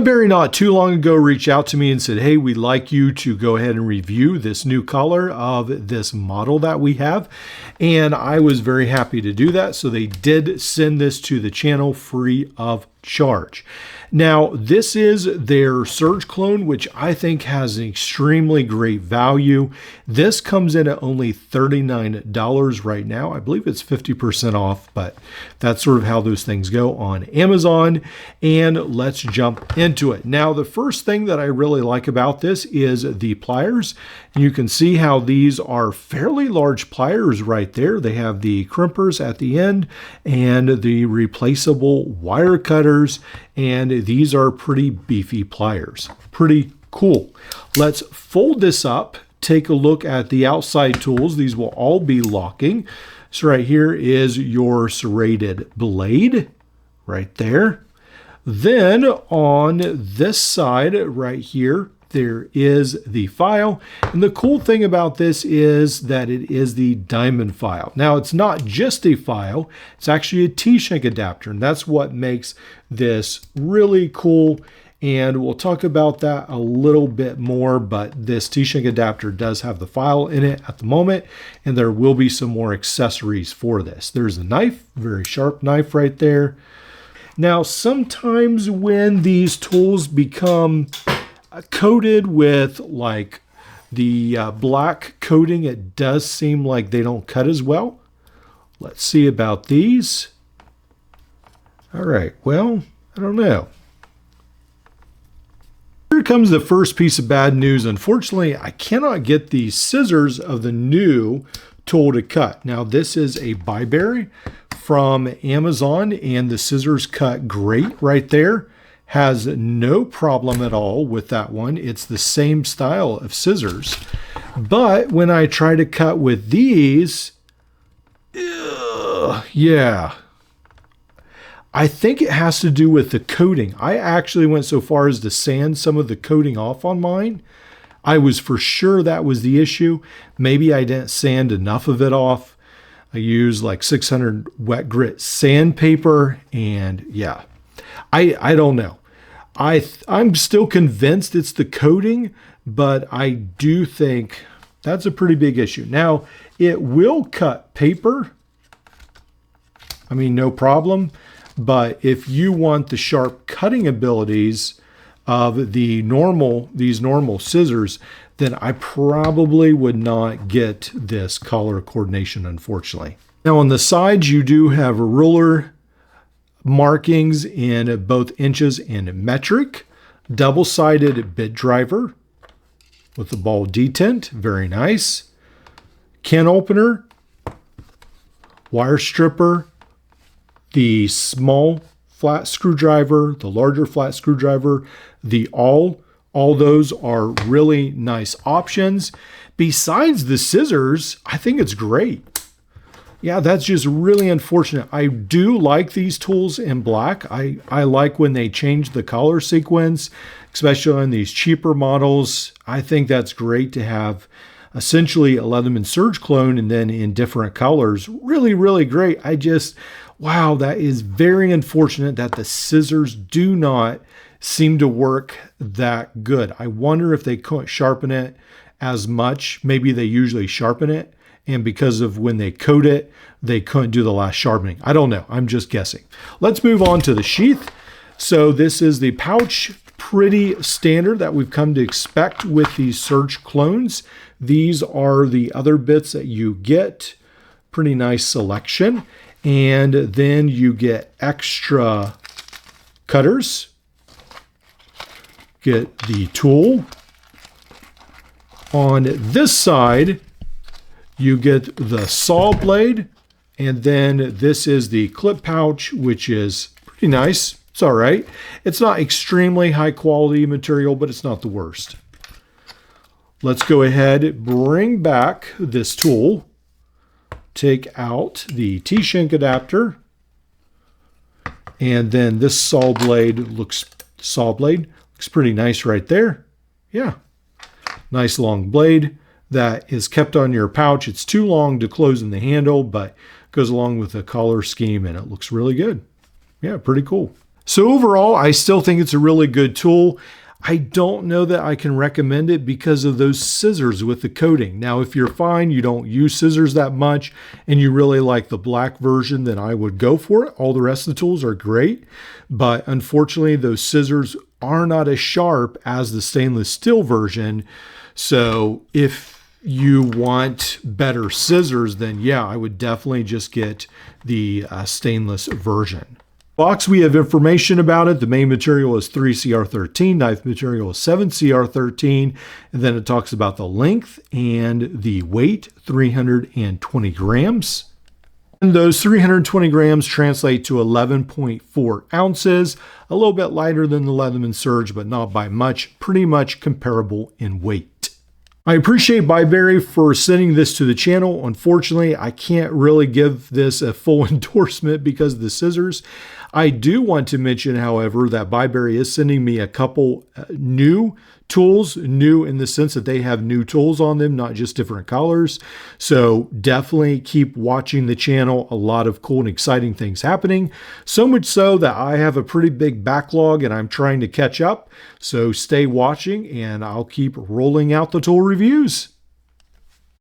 Bibury not too long ago reached out to me and said, hey, we'd like you to go ahead and review this new color of this model that we have. And I was very happy to do that. So they did send this to the channel free of charge. Now, this is their Surge clone, which I think has an extremely great value. This comes in at only $39 right now. I believe it's 50% off, but that's sort of how those things go on Amazon. And let's jump into it. Now, the first thing that I really like about this is the pliers. You can see how these are fairly large pliers right there. They have the crimpers at the end and the replaceable wire cutters. And these are pretty beefy pliers. Pretty cool. Let's fold this up. Take a look at the outside tools. These will all be locking. So right here is your serrated blade right there. Then on this side right here, there is the file. And the cool thing about this is that it is the diamond file. Now, it's not just a file, it's actually a T-shank adapter. And that's what makes this really cool. And we'll talk about that a little bit more, but this T-shank adapter does have the file in it at the moment, and there will be some more accessories for this. There's a knife, very sharp knife right there. Now, sometimes when these tools become coated with like the black coating, it does seem like they don't cut as well. Let's see about these. All right, well, I don't know. Here comes the first piece of bad news. Unfortunately, I cannot get the scissors of the new tool to cut. Now, this is a Bibury from Amazon, and the scissors cut great right there. Has no problem at all with that one. It's the same style of scissors. But when I try to cut with these, yeah. I think it has to do with the coating. I actually went so far as to sand some of the coating off on mine. I was for sure that was the issue. Maybe I didn't sand enough of it off. I used like 600 wet grit sandpaper, and yeah, I don't know. I'm still convinced it's the coating, but I do think that's a pretty big issue. Now, it will cut paper. I mean, no problem. But if you want the sharp cutting abilities of these normal scissors, then I probably would not get this color coordination, unfortunately. Now on the sides, you do have ruler markings in both inches and metric, double-sided bit driver with the ball detent, very nice. Can opener, wire stripper, the small flat screwdriver, the larger flat screwdriver, all those are really nice options. Besides the scissors, I think it's great. Yeah, that's just really unfortunate. I do like these tools in black. I like when they change the color sequence, especially on these cheaper models. I think that's great to have essentially a Leatherman Surge clone and then in different colors. Really, really great. Wow, that is very unfortunate that the scissors do not seem to work that good. I wonder if they couldn't sharpen it as much. Maybe they usually sharpen it, and because of when they coat it, they couldn't do the last sharpening. I don't know. I'm just guessing. Let's move on to the sheath. So this is the pouch, pretty standard that we've come to expect with these Surge clones. These are the other bits that you get. Pretty nice selection. And then you get extra cutters. Get the tool. On this side, you get the saw blade. And then this is the clip pouch, which is pretty nice. It's all right. It's not extremely high quality material, but it's not the worst. Let's go ahead, bring back this tool. Take out the T-shank adapter, and then this saw blade looks pretty nice right there. Yeah, nice long blade that is kept on your pouch. It's too long to close in the handle, but goes along with the color scheme, and it looks really good. Yeah, pretty cool. So overall, I still think it's a really good tool. I don't know that I can recommend it because of those scissors with the coating. Now, if you're fine, you don't use scissors that much, and you really like the black version, then I would go for it. All the rest of the tools are great, but unfortunately, those scissors are not as sharp as the stainless steel version. So if you want better scissors, then yeah, I would definitely just get the stainless version. Box, we have information about it. The main material is 3CR13, knife material is 7CR13, and then it talks about the length and the weight, 320 grams. And those 320 grams translate to 11.4 ounces, a little bit lighter than the Leatherman Surge, but not by much, pretty much comparable in weight. I appreciate Bibury for sending this to the channel. Unfortunately, I can't really give this a full endorsement because of the scissors. I do want to mention, however, that Bibury is sending me a couple new tools, new in the sense that they have new tools on them, not just different colors. So definitely keep watching the channel. A lot of cool and exciting things happening. So much so that I have a pretty big backlog and I'm trying to catch up. So stay watching and I'll keep rolling out the tool reviews.